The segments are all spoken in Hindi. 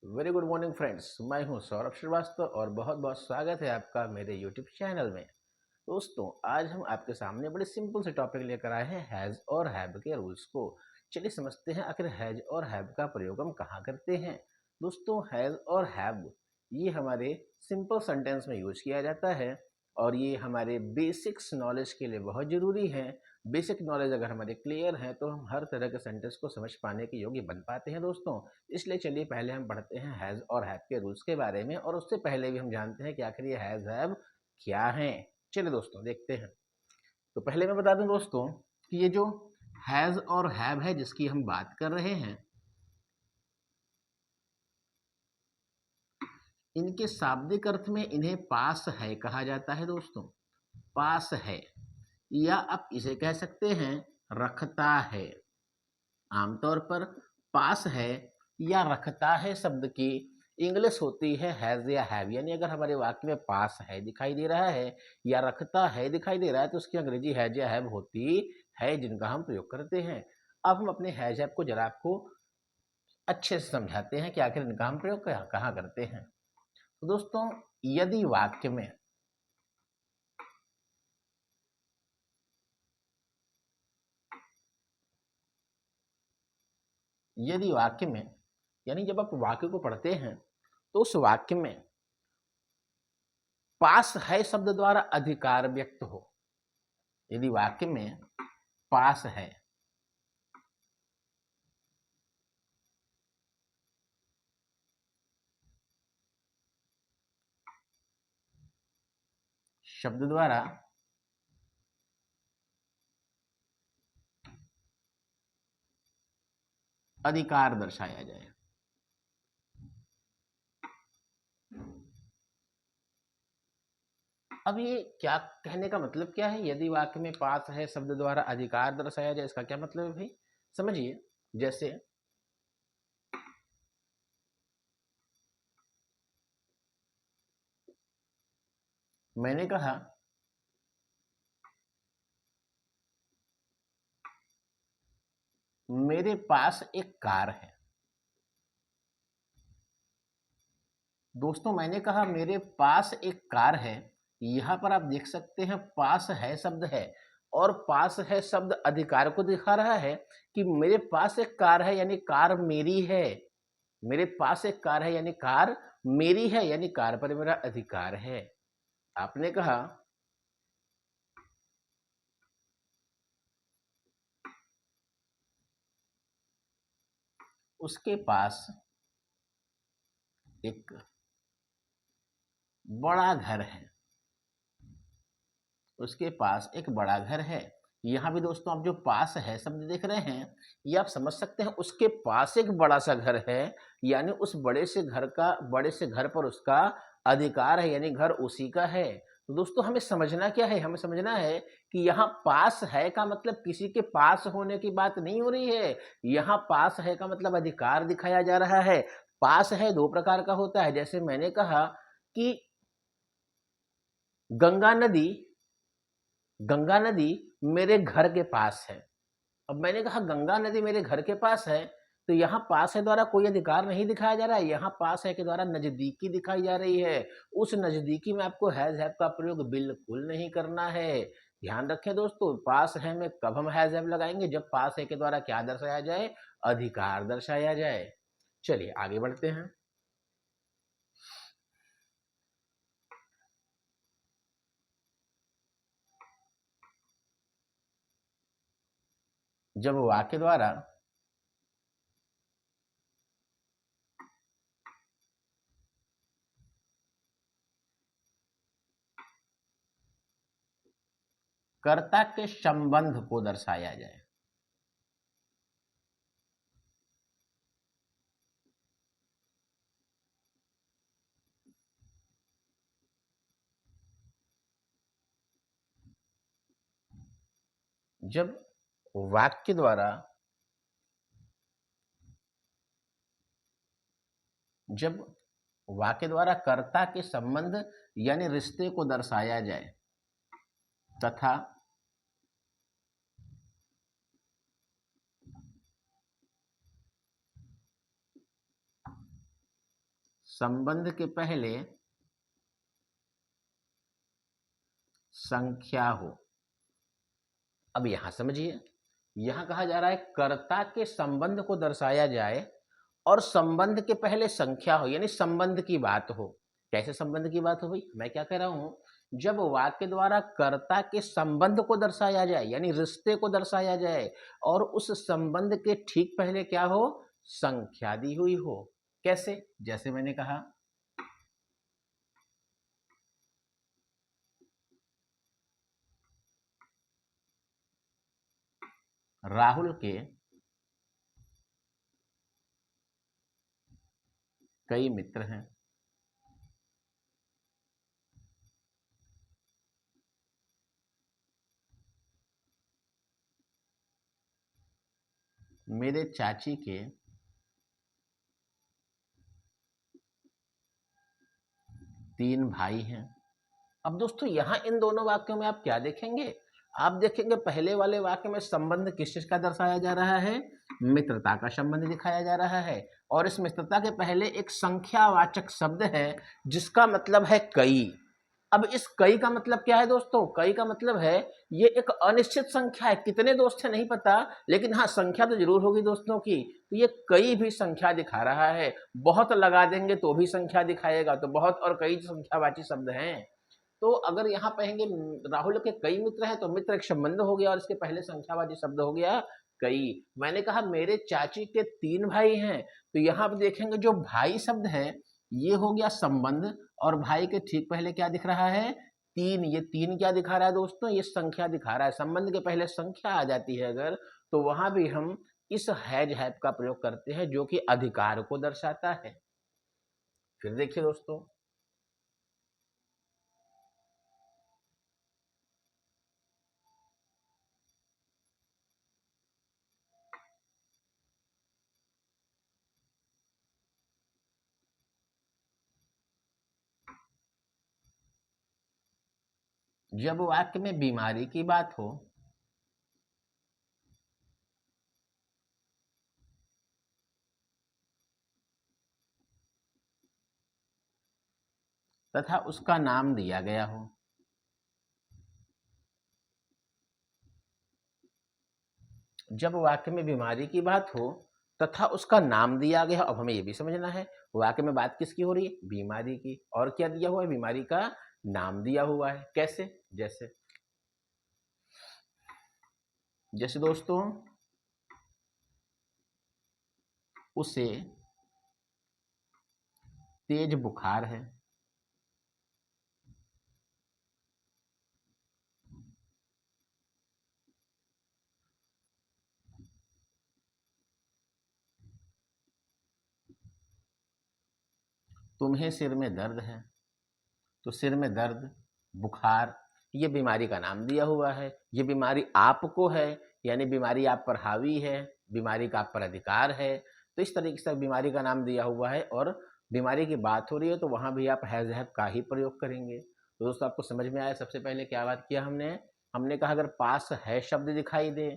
Very good morning friends. मैं हूं सौरभ श्रीवास्तव और बहुत बहुत स्वागत है आपका मेरे यूट्यूब चैनल में। दोस्तों, आज हम आपके सामने बड़े सिंपल से टॉपिक लेकर आए हैं हैज़ और हैव के रूल्स को। चलिए समझते हैं आखिर हैज़ और हैव का प्रयोग हम कहाँ करते हैं। दोस्तों, हैज़ और हैव ये हमारे सिंपल सेंटेंस में यूज किया जाता है और ये हमारे बेसिक्स नॉलेज के लिए बहुत ज़रूरी है। बेसिक नॉलेज अगर हमारे क्लियर है तो हम हर तरह के सेंटेंस को समझ पाने के योग्य बन पाते हैं दोस्तों। इसलिए चलिए पहले हम पढ़ते हैं हैज़ और हैव के रूल्स के बारे में, और उससे पहले भी हम जानते हैं कि आखिर ये हैज़ हैव क्या है। चलिए दोस्तों देखते हैं। तो पहले मैं बता दूं दोस्तों कि ये जो हैज़ और हैव है जिसकी हम बात कर रहे हैं, इनके शाब्दिक अर्थ में इन्हें पास है कहा जाता है दोस्तों। पास है, या आप इसे कह सकते हैं रखता है। आमतौर पर पास है या रखता है शब्द की इंग्लिश होती है हैज़ या हैव। यानी अगर हमारे वाक्य में पास है दिखाई दे रहा है या रखता है दिखाई दे रहा है तो उसकी अंग्रेजी हैज़ या हैव होती है, जिनका हम प्रयोग करते हैं। अब हम अपने हैज़ हैव को जरा आपको अच्छे से समझाते हैं कि आखिर इनका हम प्रयोग कहाँ करते हैं। तो दोस्तों, यदि वाक्य में यदि वाक्य में यानी जब आप वाक्य को पढ़ते हैं तो उस वाक्य में पास है शब्द द्वारा अधिकार व्यक्त हो। यदि वाक्य में पास है शब्द द्वारा अधिकार दर्शाया जाए। अब ये क्या कहने का मतलब क्या है? यदि वाक्य में पास है शब्द द्वारा अधिकार दर्शाया जाए, इसका क्या मतलब है भाई? समझिए। जैसे मैंने कहा मेरे पास एक कार है। दोस्तों, मैंने कहा मेरे पास एक कार है। यहाँ पर आप देख सकते हैं पास है शब्द है और पास है शब्द अधिकार को दिखा रहा है कि मेरे पास एक कार है यानी कार मेरी है। मेरे पास एक कार है यानी कार मेरी है, यानी कार पर मेरा अधिकार है। आपने कहा उसके पास एक बड़ा घर है। उसके पास एक बड़ा घर है। यहाँ भी दोस्तों आप जो पास है शब्द देख रहे हैं, ये आप समझ सकते हैं उसके पास एक बड़ा सा घर है, यानी उस बड़े से घर पर उसका अधिकार है, यानी घर उसी का है। तो दोस्तों हमें समझना क्या है? हमें समझना है कि यहाँ पास है का मतलब किसी के पास होने की बात नहीं हो रही है। यहाँ पास है का मतलब अधिकार दिखाया जा रहा है। पास है दो प्रकार का होता है। जैसे मैंने कहा कि गंगा नदी गंगा नदी मेरे घर के पास है। अब मैंने कहा गंगा नदी मेरे घर के पास है, तो यहाँ पास है द्वारा कोई अधिकार नहीं दिखाया जा रहा है, यहाँ पास है के द्वारा नजदीकी दिखाई जा रही है। उस नजदीकी में आपको हैज हैव का प्रयोग बिल्कुल नहीं करना है। ध्यान रखें दोस्तों, पास है में कब हम हैज हैव लगाएंगे? जब पास है के द्वारा क्या दर्शाया जाए? अधिकार दर्शाया जाए। चलिए आगे बढ़ते हैं। जब वाक्य द्वारा कर्ता के संबंध को दर्शाया जाए, जब वाक्य द्वारा जब वाक्य द्वारा कर्ता के संबंध यानी रिश्ते को दर्शाया जाए तथा संबंध के पहले संख्या हो। अब यहां समझिए, यहां कहा जा रहा है कर्ता के संबंध को दर्शाया जाए और संबंध के पहले संख्या हो, यानी संबंध की बात हो। कैसे संबंध की बात हो भाई? मैं क्या कह रहा हूं, जब वाक्य द्वारा कर्ता के संबंध को दर्शाया जाए, यानी रिश्ते को दर्शाया जाए, और उस संबंध के ठीक पहले क्या हो, संख्या दी हुई हो। कैसे? जैसे मैंने कहा, राहुल के कई मित्र हैं। मेरे चाची के 3 भाई हैं। अब दोस्तों यहाँ इन दोनों वाक्यों में आप क्या देखेंगे? आप देखेंगे पहले वाले वाक्य में संबंध किस चीज का दर्शाया जा रहा है? मित्रता का संबंध दिखाया जा रहा है, और इस मित्रता के पहले एक संख्यावाचक शब्द है जिसका मतलब है कई। अब इस कई का मतलब क्या है दोस्तों? कई का मतलब है ये एक अनिश्चित संख्या है, कितने दोस्त हैं नहीं पता, लेकिन हाँ संख्या तो जरूर होगी दोस्तों की। तो ये कई भी संख्या दिखा रहा है। बहुत लगा देंगे तो भी संख्या दिखाएगा, तो बहुत और कई संख्यावाची शब्द हैं। तो अगर यहाँ कहेंगे राहुल के कई मित्र हैं, तो मित्र एक संबंध हो गया और इसके पहले संख्यावाची शब्द हो गया कई। मैंने कहा मेरे चाची के 3 भाई हैं, तो यहाँ आप देखेंगे जो भाई शब्द है ये हो गया संबंध, और भाई के ठीक पहले क्या दिख रहा है? 3। ये 3 क्या दिखा रहा है दोस्तों? ये संख्या दिखा रहा है। संबंध के पहले संख्या आ जाती है अगर, तो वहां भी हम इस हैज हैव का प्रयोग करते हैं जो कि अधिकार को दर्शाता है। फिर देखिए दोस्तों, जब वाक्य में बीमारी की बात हो तथा उसका नाम दिया गया हो। जब वाक्य में बीमारी की बात हो तथा उसका नाम दिया गया, अब हमें यह भी समझना है वाक्य में बात किसकी हो रही है? बीमारी की। और क्या दिया हुआ है? बीमारी का नाम दिया हुआ है। कैसे? जैसे जैसे दोस्तों, उसे तेज बुखार है। तुम्हें सिर में दर्द है। तो सिर में दर्द, बुखार, ये बीमारी का नाम दिया हुआ है। ये बीमारी आपको है, यानी बीमारी आप पर हावी है, बीमारी का आप पर अधिकार है। तो इस तरीके से बीमारी का नाम दिया हुआ है और बीमारी की बात हो रही है, तो वहां भी आप हैज हैव का ही प्रयोग करेंगे। तो दोस्तों आपको समझ में आया? सबसे पहले क्या बात किया हमने? हमने कहा अगर पास है शब्द दिखाई दे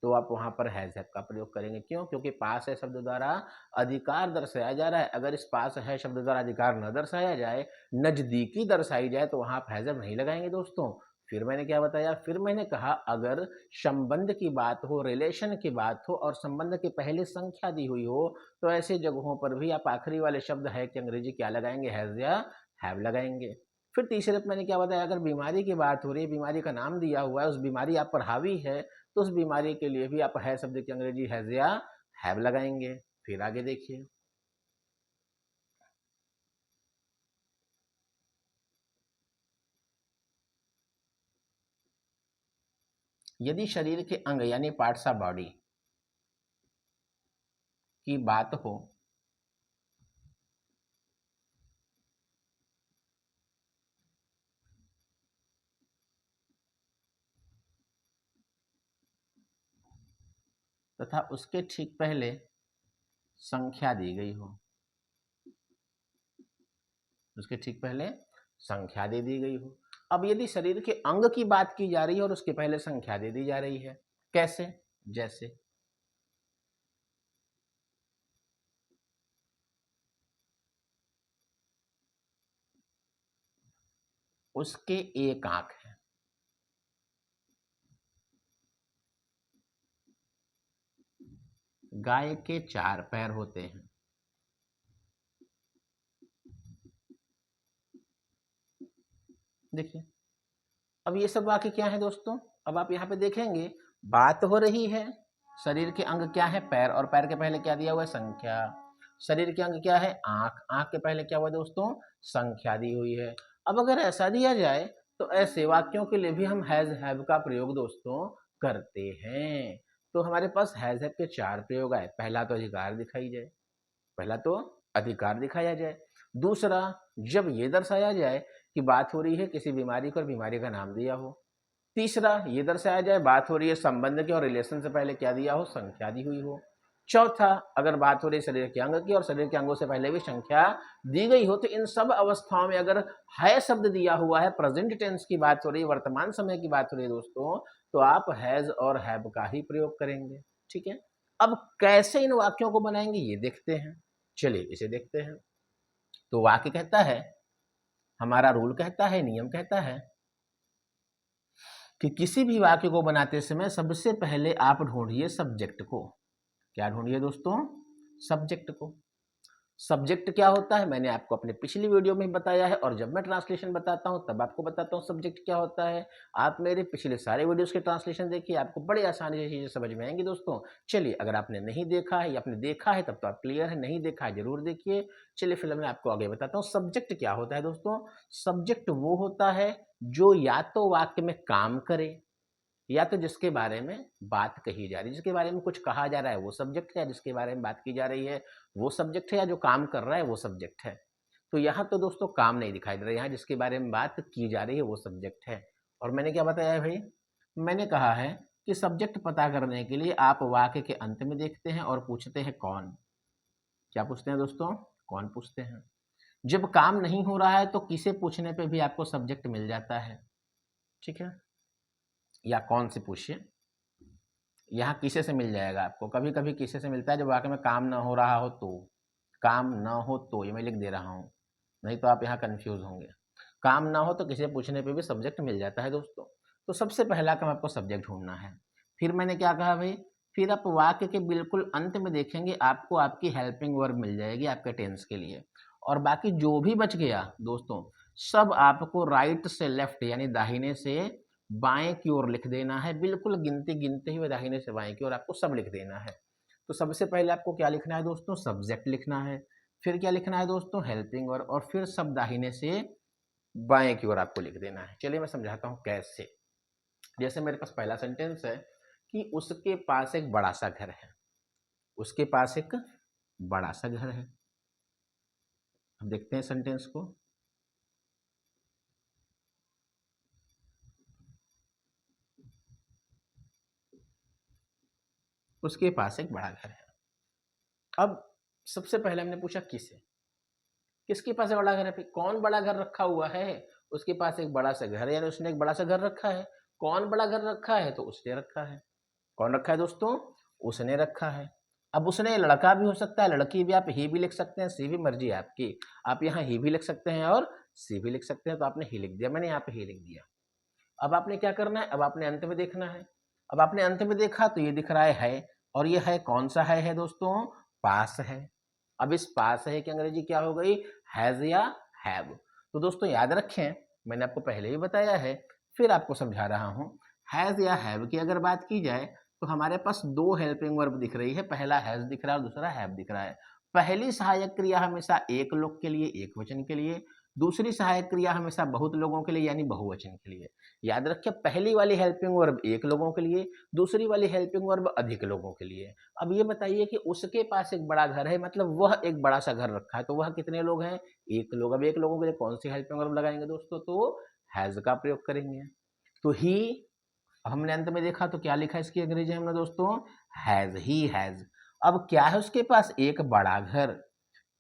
तो आप वहां पर हैज हैव का प्रयोग करेंगे। क्यों? क्योंकि पास है शब्द द्वारा अधिकार दर्शाया जा रहा है। अगर इस पास है शब्द द्वारा अधिकार न दर्शाया जाए, नजदीकी दर्शाई जाए, तो वहां आप हैज हैव नहीं लगाएंगे दोस्तों। फिर मैंने क्या बताया? फिर मैंने कहा अगर संबंध की बात हो, रिलेशन की बात हो और संबंध के पहले संख्या दी हुई हो, तो ऐसे जगहों पर भी आप आखिरी वाले शब्द है कि अंग्रेजी क्या लगाएंगे? हैज या हैव लगाएंगे। फिर तीसरे पे मैंने क्या बताया? अगर बीमारी की बात हो रही है, बीमारी का नाम दिया हुआ है, उस बीमारी आप पर हावी है, तो उस बीमारी के लिए भी आप है शब्द की अंग्रेजी हैज या हैव लगाएंगे। फिर आगे देखिए, यदि शरीर के अंग यानी पार्ट्स ऑफ बॉडी की बात हो तथा उसके ठीक पहले संख्या दी गई हो, उसके ठीक पहले संख्या दे दी गई हो। अब यदि शरीर के अंग की बात की जा रही है और उसके पहले संख्या दे दी जा रही है, कैसे? जैसे उसके एक आंख है। गाय के 4 पैर होते हैं। देखिए, अब ये सब वाक्य क्या है दोस्तों? अब आप यहाँ पे देखेंगे, बात हो रही है शरीर के अंग क्या है? पैर, और पैर के पहले क्या दिया हुआ है? संख्या। शरीर के अंग क्या है? आंख, आंख के पहले क्या हुआ दोस्तों? संख्या दी हुई है। अब अगर ऐसा दिया जाए तो ऐसे वाक्यों के लिए भी हम हैज हैव का प्रयोग दोस्तों करते हैं। तो हमारे पास हैज हैव के 4 प्रयोग आए। पहला तो अधिकार दिखाई जाए, पहला तो अधिकार दिखाया जाए। दूसरा, जब ये दर्शाया जाए कि बात हो रही है किसी बीमारी को और बीमारी का नाम दिया हो। तीसरा, ये दर्शाया जाए बात हो रही है संबंध की और रिलेशन से पहले क्या दिया हो? संख्या दी हुई हो। चौथा, अगर बात हो रही है शरीर के अंग की और शरीर के अंगों से पहले भी संख्या दी गई हो, तो इन सब अवस्थाओं में अगर है शब्द दिया हुआ है, प्रेजेंट टेंस की बात हो रही है, वर्तमान समय की बात हो रही है दोस्तों, तो आप हैज और हैव का ही प्रयोग करेंगे। ठीक है, अब कैसे इन वाक्यों को बनाएंगे ये देखते हैं। चलिए इसे देखते हैं। तो वाक्य कहता है, हमारा रूल कहता है, नियम कहता है कि किसी भी वाक्य को बनाते समय सबसे पहले आप ढूंढिए सब्जेक्ट को। क्या ढूंढिए दोस्तों? सब्जेक्ट को। सब्जेक्ट क्या होता है मैंने आपको अपने पिछली वीडियो में बताया है, और जब मैं ट्रांसलेशन बताता हूं तब आपको बताता हूं सब्जेक्ट क्या होता है। आप मेरे पिछले सारे वीडियोस के ट्रांसलेशन देखिए, आपको बड़ी आसानी से चीजें समझ में आएंगी दोस्तों। चलिए, अगर आपने नहीं देखा है या आपने देखा है तब तो आप क्लियर है, नहीं देखा है जरूर देखिए। चलिए फिर मैं आपको आगे बताता हूँ सब्जेक्ट क्या होता है दोस्तों। सब्जेक्ट वो होता है जो या तो वाक्य में काम करे, या तो जिसके बारे में बात कही जा रही है, जिसके बारे में कुछ कहा जा रहा है वो सब्जेक्ट है, जिसके बारे में बात की जा रही है वो सब्जेक्ट है, या जो काम कर रहा है वो सब्जेक्ट है। तो यहाँ तो दोस्तों काम नहीं दिखाई दे रहा है, यहाँ जिसके बारे में बात की जा रही है वो सब्जेक्ट है। और मैंने क्या बताया है भाई? मैंने कहा है कि सब्जेक्ट पता करने के लिए आप वाक्य के अंत में देखते हैं और पूछते हैं कौन। क्या पूछते हैं दोस्तों? कौन पूछते हैं। जब काम नहीं हो रहा है तो किसे पूछने पे भी आपको सब्जेक्ट मिल जाता है। ठीक है, या कौन से पूछिए, यहाँ किसे से मिल जाएगा आपको। कभी कभी किसे से मिलता है जब वाकई में काम ना हो रहा हो तो। काम ना हो तो ये मैं लिख दे रहा हूँ, नहीं तो आप यहाँ कंफ्यूज होंगे। काम ना हो तो किसे पूछने पे भी सब्जेक्ट मिल जाता है दोस्तों। तो सबसे पहला काम आपको सब्जेक्ट ढूंढना है। फिर मैंने क्या कहा भाई? फिर आप वाक्य के बिल्कुल अंत में देखेंगे, आपको आपकी हेल्पिंग वर्ब मिल जाएगी आपके टेंस के लिए। और बाकी जो भी बच गया दोस्तों, सब आपको राइट से लेफ्ट यानी दाहिने से बाएं की ओर लिख देना है। बिल्कुल गिनते गिनते हुए दाहिने से बाएं की ओर आपको सब लिख देना है। तो सबसे पहले आपको क्या लिखना है दोस्तों? सब्जेक्ट लिखना है। फिर क्या लिखना है दोस्तों? हेल्पिंग वर्ब, और फिर सब दाहिने से बाएं की ओर आपको लिख देना है। चलिए मैं समझाता हूँ कैसे। जैसे मेरे पास पहला सेंटेंस है कि उसके पास एक बड़ा सा घर है। उसके पास एक बड़ा सा घर है। अब देखते हैं सेंटेंस को। उसके पास एक बड़ा घर है। अब सबसे पहले हमने पूछा किसे, किसके पास एक बड़ा घर है? कौन बड़ा घर रखा हुआ है? उसके पास एक बड़ा सा घर है, यानी उसने एक बड़ा सा घर रखा है। कौन बड़ा घर रखा है? तो उसने रखा है। कौन रखा है दोस्तों? उसने रखा है। अब उसने लड़का भी हो सकता है, लड़की भी, आप ही भी लिख सकते हैं, सी भी, मर्जी है आपकी। आप यहाँ ही भी लिख सकते हैं और सी भी लिख सकते हैं। तो आपने ही लिख दिया, मैंने यहाँ पे ही लिख दिया। अब आपने क्या करना है? अब आपने अंत में देखना है। अब आपने अंत में देखा तो ये दिख रहा है, और ये है कौन सा है दोस्तों? पास है। अब इस पास है की अंग्रेजी क्या हो गई? हैज या हैव। तो दोस्तों याद रखें, मैंने आपको पहले ही बताया है, फिर आपको समझा रहा हूं। हैज या हैव की अगर बात की जाए तो हमारे पास दो हेल्पिंग वर्ब दिख रही है। पहला हैज दिख रहा है और दूसरा हैव दिख रहा है। पहली सहायक क्रिया हमेशा एक लोग के लिए, एक वचन के लिए। दूसरी सहायक क्रिया हमेशा बहुत लोगों के लिए यानी बहुवचन के लिए। याद रखिए, पहली वाली हेल्पिंग वर्ब एक लोगों के लिए, दूसरी वाली हेल्पिंग वर्ब अधिक लोगों के लिए। अब ये बताइए कि उसके पास एक बड़ा घर है, मतलब वह एक बड़ा सा घर रखा है, तो वह कितने लोग हैं? एक लोग। अब एक लोगों के लिए कौन सी हेल्पिंग वर्ब लगाएंगे दोस्तों? तो हैज का प्रयोग करेंगे। तो ही हमने अंत में देखा तो क्या लिखा है इसकी अंग्रेजी हमने दोस्तों? Has, he has. अब क्या है उसके पास? एक बड़ा घर।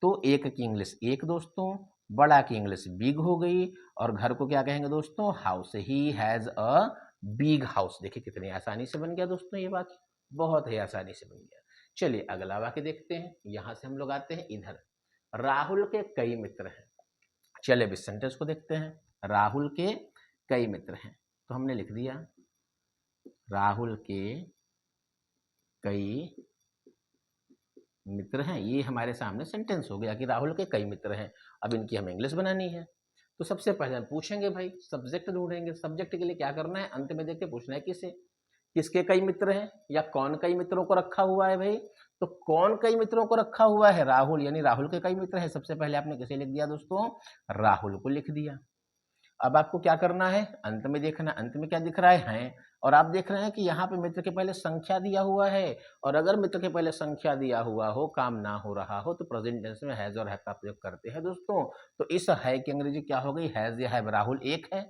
तो एक की इंग्लिश एक दोस्तों, बड़ा की इंग्लिश बिग हो गई, और घर को क्या कहेंगे दोस्तों? House. He has a big house. देखिए कितनी आसानी से बन गया दोस्तों ये वाक्य, बहुत ही आसानी से बन गया। चलिए अगला वाक्य देखते हैं। यहां से हम लोग आते हैं इधर। राहुल के कई मित्र हैं। चलिए अब इस सेंटेंस को देखते हैं। राहुल के कई मित्र हैं। तो हमने लिख दिया राहुल के कई मित्र हैं। ये हमारे सामने सेंटेंस हो गया कि राहुल के कई मित्र हैं। अब इनकी हमें इंग्लिश बनानी है। तो सबसे पहले हम पूछेंगे भाई, सब्जेक्ट ढूंढेंगे। सब्जेक्ट के लिए क्या करना है, अंत में देख के पूछना है किसे, किसके कई मित्र हैं या कौन कई मित्रों को रखा हुआ है भाई। तो कौन कई मित्रों को रखा हुआ है, राहुल, यानी राहुल के कई मित्र हैं। सबसे पहले आपने किसे लिख दिया दोस्तों, राहुल को लिख दिया। अब आपको क्या करना है, अंत में देखना। अंत में क्या दिख रहा है, हैं। और आप देख रहे हैं कि यहाँ पे मित्र के पहले संख्या दिया हुआ है। और अगर मित्र के पहले संख्या दिया हुआ हो, काम ना हो रहा हो, तो प्रेजेंट टेंस में हैज और हैव का प्रयोग करते हैं दोस्तों। तो इस है की अंग्रेजी क्या हो गई, हैज या हैव। राहुल एक है।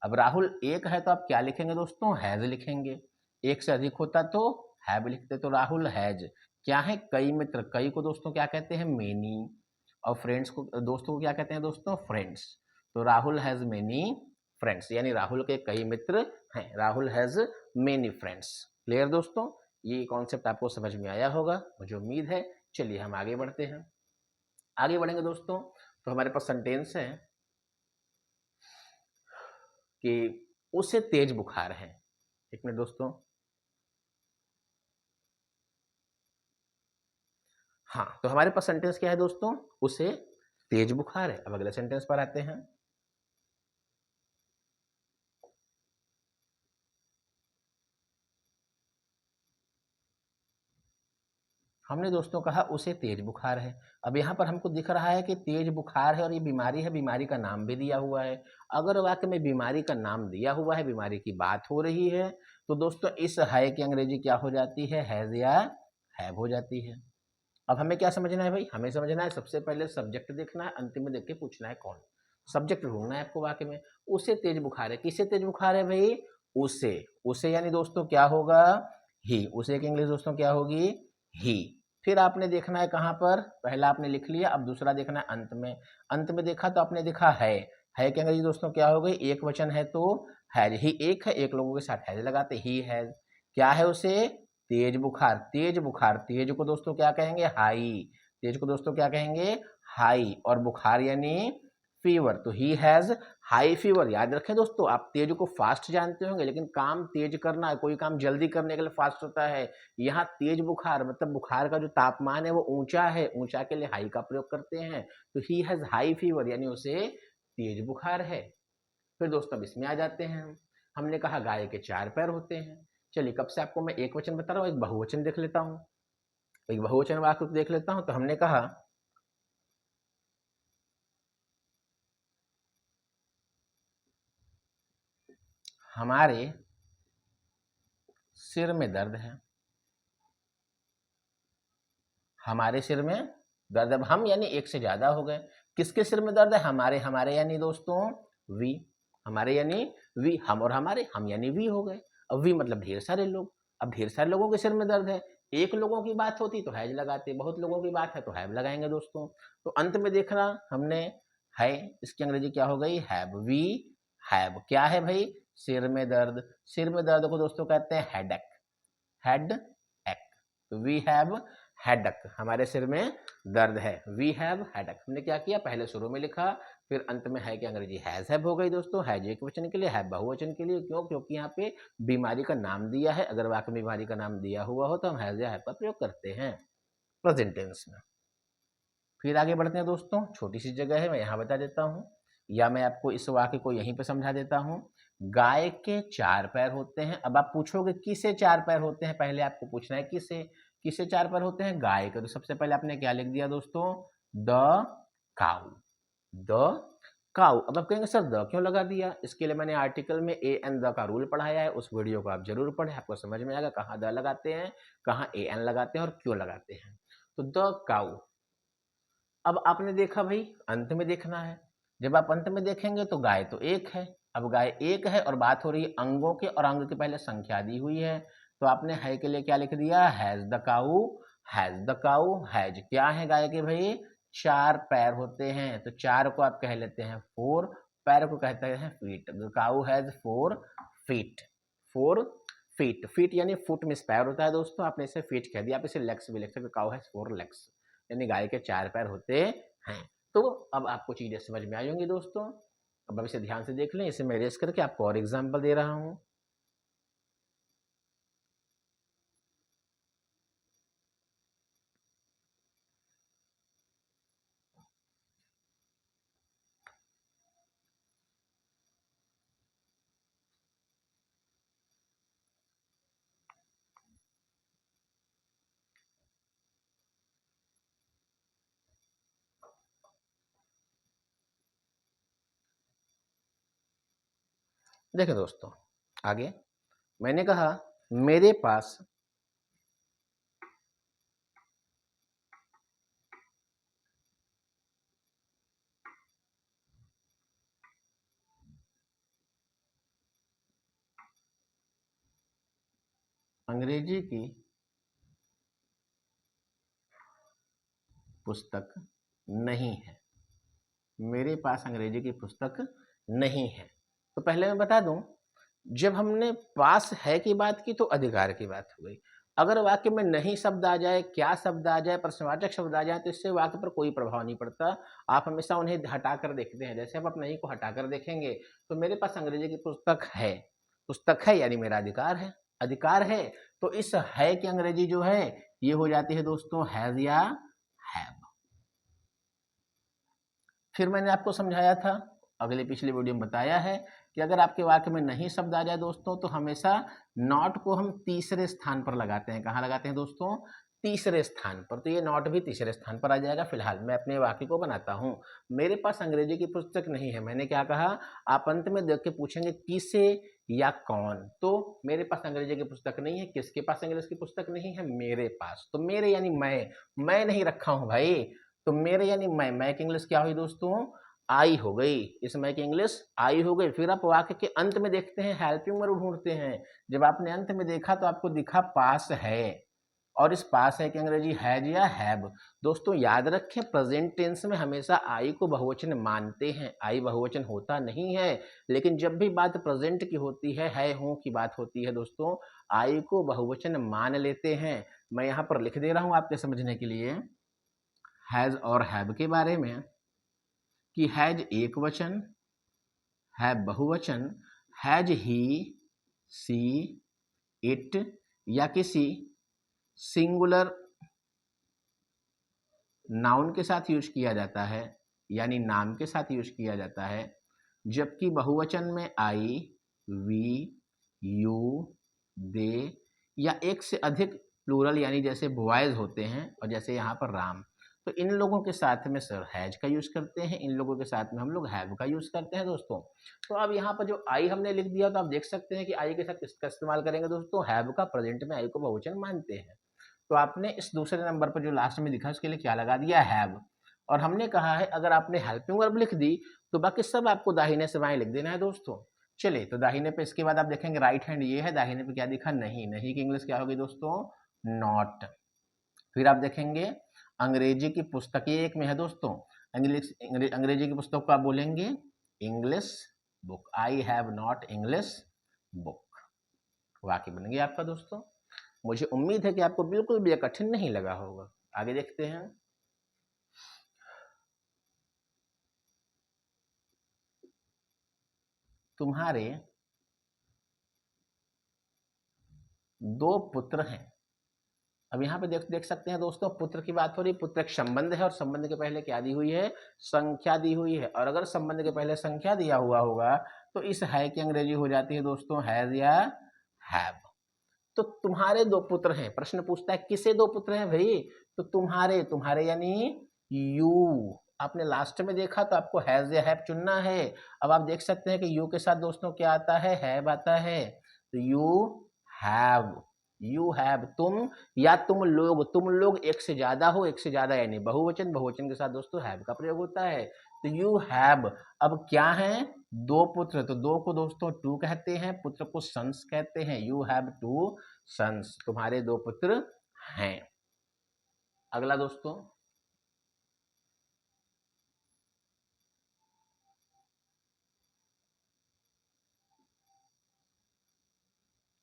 अब राहुल एक है तो आप क्या लिखेंगे दोस्तों, हैज लिखेंगे। एक से अधिक होता तो हैव लिखते। तो राहुल हैज क्या है, कई मित्र। कई को दोस्तों क्या कहते हैं, मेनी। और फ्रेंड्स को, दोस्तों को क्या कहते हैं दोस्तों, फ्रेंड्स। तो राहुल हैज मेनी फ्रेंड्स, यानी राहुल के कई मित्र हैं। Rahul has many friends. Clear दोस्तों, ये कॉन्सेप्ट आपको समझ में आया होगा, मुझे उम्मीद है। चलिए हम आगे बढ़ते हैं। आगे बढ़ेंगे दोस्तों, तो हमारे पास सेंटेंस है कि उसे तेज बुखार है। एक मिनट दोस्तों, हाँ, तो हमारे पास सेंटेंस क्या है दोस्तों, उसे तेज बुखार है। अब अगले सेंटेंस पर आते हैं। हमने दोस्तों कहा उसे तेज बुखार है। अब यहाँ पर हमको दिख रहा है कि तेज बुखार है और ये बीमारी है, बीमारी का नाम भी दिया हुआ है। अगर वाक्य में बीमारी का नाम दिया हुआ है, बीमारी की बात हो रही है, तो दोस्तों इस है की अंग्रेजी क्या हो जाती है, हैज या हैव हो जाती है। अब हमें क्या समझना है भाई, हमें समझना है सबसे पहले सब्जेक्ट देखना है, अंतिम में देख के पूछना है कौन। सब्जेक्ट ढूंढना है आपको वाक्य में। उसे तेज बुखार है, किसे तेज बुखार है भाई, उसे। उसे यानी दोस्तों क्या होगा, ही। उसे की इंग्लिश दोस्तों क्या होगी, ही। फिर आपने देखना है कहाँ पर, पहला आपने लिख लिया, अब दूसरा देखना है अंत में। अंत में देखा तो आपने देखा है की अंग्रेजी दोस्तों क्या हो गई, एक वचन है तो हैज। ही एक है, एक लोगों के साथ हैज लगाते, ही हैज। क्या है उसे, तेज बुखार। तेज बुखार, तेज को दोस्तों क्या कहेंगे, हाई। तेज को दोस्तों क्या कहेंगे, हाई। और बुखार यानी फीवर। तो ही हैज हाई फीवर। याद रखें दोस्तों, आप तेज को फास्ट जानते होंगे, लेकिन काम तेज करना है, कोई काम जल्दी करने के लिए फास्ट होता है। यहाँ तेज बुखार मतलब बुखार का जो तापमान है वो ऊंचा है, ऊंचा के लिए हाई का प्रयोग करते हैं। तो ही हैज हाई फीवर यानी उसे तेज बुखार है। फिर दोस्तों अब इसमें आ जाते हैं हम। हमने कहा गाय के चार पैर होते हैं। चलिए, कब से आपको मैं एक वचन बता रहा हूँ, एक बहुवचन देख लेता हूँ। एक बहुवचन वाक्य देख लेता हूँ। तो हमने कहा हमारे सिर में दर्द है। हमारे सिर में दर्द। अब हम यानी एक से ज्यादा हो गए। किसके सिर में दर्द है, हमारे। हमारे यानी दोस्तों वी। हमारे यानी वी, हम और हमारे, हम यानी वी हो गए। अब वी मतलब ढेर सारे लोग। अब ढेर सारे लोगों के सिर में दर्द है। एक लोगों की बात होती तो हैज लगाते, बहुत लोगों की बात है तो हैव लगाएंगे दोस्तों। तो अंत में देखना हमने है, इसकी अंग्रेजी क्या हो गई, हैव। वी हैव क्या है भाई, सिर में दर्द। सिर में दर्द को दोस्तों कहते हैं हेडेक। हेड एक। तो वी हैव हेडक, हमारे सिर में दर्द है। We have headache. हमने क्या किया, पहले शुरू में लिखा, फिर अंत में है कि अंग्रेजी हैज हैव हो गई दोस्तों। हैज एक वचन के लिए, हैव बहुवचन के लिए। क्यों, क्योंकि यहाँ पे बीमारी का नाम दिया है। अगर वाक्य में बीमारी का नाम दिया हुआ हो तो हम हैज या हैव का प्रयोग करते हैं प्रेजेंट टेंस में। फिर आगे बढ़ते हैं दोस्तों, छोटी सी जगह है, मैं यहाँ बता देता हूँ, या मैं आपको इस वाक्य को यहीं पे समझा देता हूँ। गाय के चार पैर होते हैं। अब आप पूछोगे किसे चार पैर होते हैं, पहले आपको पूछना है किसे। किसे चार पैर होते हैं, गाय के। तो सबसे पहले आपने क्या लिख दिया दोस्तों, द काउ। The cow. अब आप कहेंगे सर द क्यों लगा दिया, इसके लिए मैंने आर्टिकल में ए एन द का रूल पढ़ाया है, उस वीडियो को आप जरूर पढ़ें, आपको समझ में आएगा कहाँ द लगाते हैं, कहाँ ए एन लगाते हैं और क्यों लगाते हैं। तो द काउ। अब आपने देखा भाई, अंत में देखना है। जब आप अंत में देखेंगे तो गाय तो एक है। अब गाय एक है और बात हो रही है अंगों के, और अंग के पहले संख्या दी हुई है। तो आपने है के लिए क्या लिख दिया, has the cow. Has the cow, has क्या है गाय के भाई, चार पैर होते हैं। तो चार को आप कह लेते हैं फोर, पैर को कहते हैं feet. The cow has four feet. Four feet. Feet यानी फुट में पैर होता है दोस्तों, आपने इसे फीट कह दिया। आप इसे लेग्स भी लिख सकते, काऊ हैज फोर लेग्स, यानी गाय के चार पैर होते हैं। तो अब आपको चीजें समझ में आई होंगी दोस्तों। अब आप इसे ध्यान से देख लें, इसे मैं इरेज करके आपको और एग्जाम्पल दे रहा हूँ। देखिए दोस्तों, आगे मैंने कहा मेरे पास अंग्रेजी की पुस्तक नहीं है। मेरे पास अंग्रेजी की पुस्तक नहीं है। तो पहले मैं बता दूं, जब हमने पास है की बात की तो अधिकार की बात हो गई। अगर वाक्य में नहीं शब्द आ जाए, क्या शब्द आ जाए, प्रश्नवाचक शब्द आ जाए, तो इससे वाक्य पर कोई प्रभाव नहीं पड़ता। आप हमेशा उन्हें हटाकर देखते हैं। जैसे आप नहीं को हटाकर देखेंगे तो मेरे पास अंग्रेजी की पुस्तक है यानी मेरा अधिकार है। अधिकार है तो इस है की अंग्रेजी जो है ये हो जाती है दोस्तों हैज या हैव। फिर मैंने आपको समझाया था, अगले पिछले वीडियो में बताया है कि अगर आपके वाक्य में नहीं शब्द आ जाए दोस्तों तो हमेशा नॉट को हम तीसरे स्थान पर लगाते हैं। कहाँ लगाते हैं दोस्तों? तीसरे स्थान पर। तो ये नॉट भी तीसरे स्थान पर आ जाएगा। फिलहाल मैं अपने वाक्य को बनाता हूँ। मेरे पास अंग्रेजी की पुस्तक नहीं है। मैंने क्या कहा? आप अंत में देख के पूछेंगे किसे या कौन। तो मेरे पास अंग्रेजी की पुस्तक नहीं है। किसके पास अंग्रेजी की पुस्तक नहीं है? मेरे पास। तो मेरे यानी मैं नहीं रखा हूं भाई। तो मेरे यानी मैं की इंग्लिश क्या हुई दोस्तों? आई हो गई। इस मैं की इंग्लिश आई हो गई। फिर आप वाक्य के अंत में देखते हैं, हेल्पिंग वर्ब ढूंढते हैं। जब आपने अंत में देखा तो आपको दिखा पास है, और इस पास है की अंग्रेजी हैज या हैव। दोस्तों याद रखें, प्रेजेंट टेंस में हमेशा आई को बहुवचन मानते हैं। आई बहुवचन होता नहीं है, लेकिन जब भी बात प्रेजेंट की होती है हूं की बात होती है दोस्तों, आई को बहुवचन मान लेते हैं। मैं यहाँ पर लिख दे रहा हूं आपके समझने के लिए हैज और हैव के बारे में, कि हैज एक वचन, हैव बहुवचन, हैज ही, सी, इट या किसी सिंगुलर नाउन के साथ यूज किया जाता है, यानी नाम के साथ यूज किया जाता है। जबकि बहुवचन में आई, वी, यू, दे या एक से अधिक प्लूरल यानी जैसे बॉयज होते हैं और जैसे यहाँ पर राम, तो इन लोगों के साथ में सर हैज का यूज करते हैं। इन लोगों के साथ में हम लोग हैव का यूज करते हैं दोस्तों। तो अब यहाँ पर जो आई हमने लिख दिया तो आप देख सकते हैं कि आई के साथ किसका इस्तेमाल करेंगे दोस्तों? हैव का। प्रेजेंट में आई को बहुवचन मानते हैं। तो आपने इस दूसरे नंबर पर जो लास्ट में दिखा उसके लिए क्या लगा दिया? हैव। और हमने कहा है अगर आपने हेल्पिंग वर्ब लिख दी तो बाकी सब आपको दाहिने से बाएं लिख देना है दोस्तों। चलिए, तो दाहिने पे इसके बाद आप देखेंगे राइट हैंड ये है, दाहिने पे क्या दिखा? नहीं। नहीं की इंग्लिश क्या होगी दोस्तों? नॉट। फिर आप देखेंगे अंग्रेजी की पुस्तक, ये एक में है दोस्तों। अंग्रेजी की पुस्तक को आप बोलेंगे English book. I have not English book. वाक्य बन गया आपका दोस्तों। मुझे उम्मीद है कि आपको बिल्कुल भी कठिन नहीं लगा होगा। आगे देखते हैं। तुम्हारे दो पुत्र हैं। अब यहाँ पे देख देख सकते हैं दोस्तों, पुत्र की बात हो रही। पुत्र एक संबंध है और संबंध के पहले क्या दी हुई है? संख्या दी हुई है। और अगर संबंध के पहले संख्या दिया हुआ होगा तो इस है की अंग्रेजी हो जाती है दोस्तों हैज या हैव। तो तुम्हारे दो पुत्र हैं। प्रश्न पूछता है किसे दो पुत्र हैं भाई? तो तुम्हारे, तुम्हारे यानी यू। आपने लास्ट में देखा तो आपको हैज या हैव चुनना है। अब आप देख सकते हैं कि यू के साथ दोस्तों क्या आता है? हैव आता है। तो हैव यू हैव तुम या तुम लोग एक से ज्यादा हो, एक से ज्यादा यानी बहुवचन। बहुवचन के साथ दोस्तों हैव का प्रयोग होता है। तो यू हैव। अब क्या है? दो पुत्र। तो दो को दोस्तों टू कहते हैं, पुत्र को सन्स कहते हैं। You have two sons. तुम्हारे दो पुत्र हैं। अगला दोस्तों,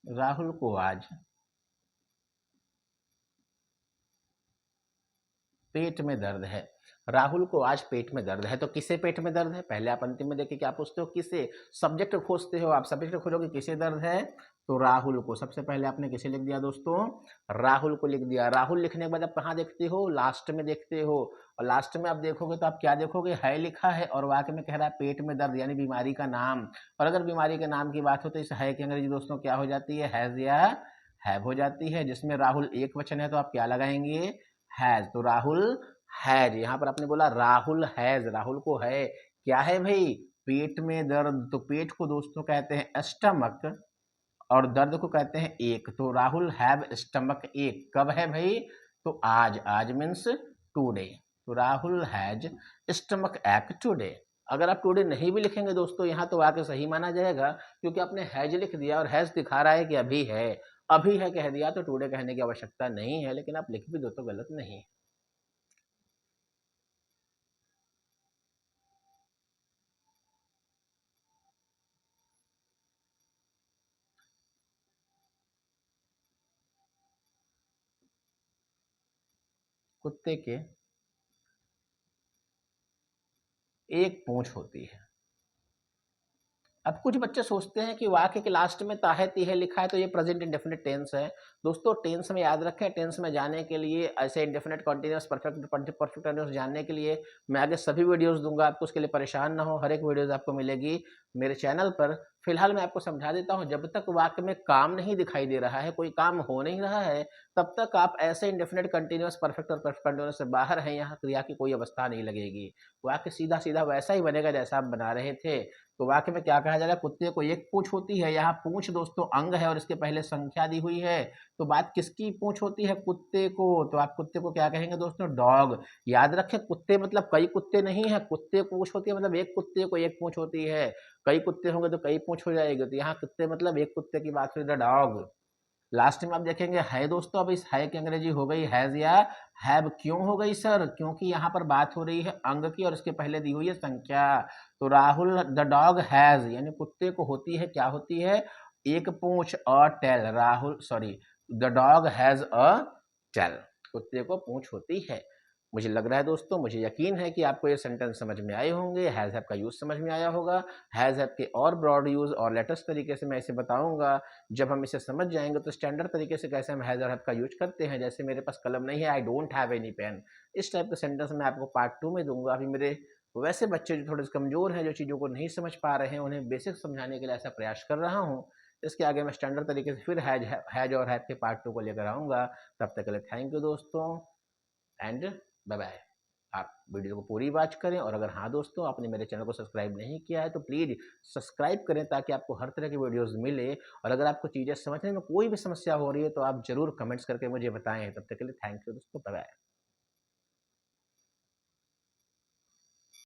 राहुल को आज पेट में दर्द है। राहुल को आज पेट में दर्द है। तो किसे पेट में दर्द है? पहले आप अंतिम में देखिए क्या पूछते हो, किसे। सब्जेक्ट खोजते हो आप, सब्जेक्ट खोजोगे किसे दर्द है, तो राहुल को। सबसे पहले आपने किसे लिख दिया दोस्तों, राहुल को लिख दिया। राहुल लिखने के बाद आप कहाँ देखते हो, लास्ट में देखते हो। और लास्ट में आप देखोगे तो आप क्या देखोगे, है लिखा है और वाक्य में कह रहा है पेट में दर्द, यानी बीमारी का नाम। और अगर बीमारी के नाम की बात हो तो इस है की अंग्रेजी दोस्तों क्या हो जाती है, हैज या हैव हो जाती है। जिसमें राहुल एक वचन है तो आप क्या लगाएंगे, हैज। तो राहुल हैज, यहाँ पर आपने बोला राहुल हैज, राहुल को है, क्या है भाई, पेट में दर्द। तो पेट को दोस्तों कहते हैं स्टमक और दर्द को कहते हैं एक। तो राहुल हैव स्टमक एक, कब है भाई, तो आज। आज मीन्स टुडे। तो राहुल हैज स्टमक एक टुडे। अगर आप टुडे नहीं भी लिखेंगे दोस्तों यहाँ तो वाक्य सही माना जाएगा, क्योंकि आपने हैज लिख दिया और हैज दिखा रहा है कि अभी है। अभी है कह दिया तो टुडे कहने की आवश्यकता नहीं है, लेकिन आप लिख भी दो तो गलत नहीं। कुत्ते के एक पूंछ होती है। अब कुछ बच्चे सोचते हैं कि वाक्य के लास्ट में ता है ती है लिखा है तो ये प्रेजेंट इंडेफिनिट टेंस है। दोस्तों टेंस में याद रखें, टेंस में जाने के लिए, ऐसे indefinite continuous perfect perfect continuous जानने के लिए मैं आगे सभी वीडियोस दूंगा आपको, उसके लिए परेशान ना हो, हर एक वीडियोस आपको मिलेगी मेरे चैनल पर। फिलहाल मैं आपको समझा देता हूँ, जब तक वाक्य में काम नहीं दिखाई दे रहा है, कोई काम हो नहीं रहा है, तब तक आप ऐसे इंडेफिनिट कंटीन्यूअस परफेक्ट और परफेक्ट कंटीन्यूअस से बाहर हैं, यहाँ क्रिया की कोई अवस्था नहीं लगेगी। वाक्य सीधा सीधा वैसा ही बनेगा जैसा आप बना रहे थे। तो वाक्य में क्या कहा जा रहा है, कुत्ते को एक पूंछ होती है। यहाँ पूंछ दोस्तों अंग है और इसके पहले संख्या दी हुई है, तो बात किसकी पूंछ होती है, कुत्ते को। तो आप कुत्ते को क्या कहेंगे दोस्तों, डॉग। याद रखें कुत्ते मतलब कई कुत्ते नहीं है, कुत्ते पूंछ होती है मतलब एक कुत्ते को एक पूंछ होती है। कई कुत्ते होंगे तो कई पूंछ हो जाएगी, तो यहाँ कुत्ते मतलब एक कुत्ते की बात हुई, द डॉग। लास्ट में आप देखेंगे है दोस्तों, अब इस है की अंग्रेजी हो गई हैज या हैव। क्यों हो गई सर, क्योंकि यहाँ पर बात हो रही है अंग की और इसके पहले दी हुई है संख्या। तो राहुल द डॉग हैज, यानी कुत्ते को होती है, क्या होती है, एक पूंछ। A tail, Rahul sorry the dog has a tail, कुत्ते को पूंछ होती है। मुझे लग रहा है दोस्तों, मुझे यकीन है कि आपको ये सेंटेंस समझ में आए होंगे, हैज़ हैव का यूज़ समझ में आया होगा। हैज़ हैव के और ब्रॉड यूज़ और लेटेस्ट तरीके से मैं इसे बताऊंगा। जब हम इसे समझ जाएंगे तो स्टैंडर्ड तरीके से कैसे हम हैज़ और हैव का यूज करते हैं, जैसे मेरे पास कलम नहीं है, I don't have any pen, इस टाइप के सेंटेंस मैं आपको पार्ट 2 में दूंगा। अभी मेरे वैसे बच्चे जो थोड़े से कमज़ोर हैं, जो चीज़ों को नहीं समझ पा रहे हैं, उन्हें बेसिक समझाने के लिए ऐसा प्रयास कर रहा हूँ। इसके आगे मैं स्टैंडर्ड तरीके से फिर हैज और हैव के पार्ट 2 को लेकर आऊँगा। तब तक के लिए थैंक यू दोस्तों, एंड बाय बाय। आप वीडियो को पूरी वॉच करें, और अगर हाँ दोस्तों आपने मेरे चैनल को सब्सक्राइब नहीं किया है तो प्लीज़ सब्सक्राइब करें, ताकि आपको हर तरह की वीडियोस मिले। और अगर आपको चीज़ें समझने में कोई भी समस्या हो रही है तो आप ज़रूर कमेंट्स करके मुझे बताएं। तब तक के लिए थैंक यू दोस्तों, बाय बाय।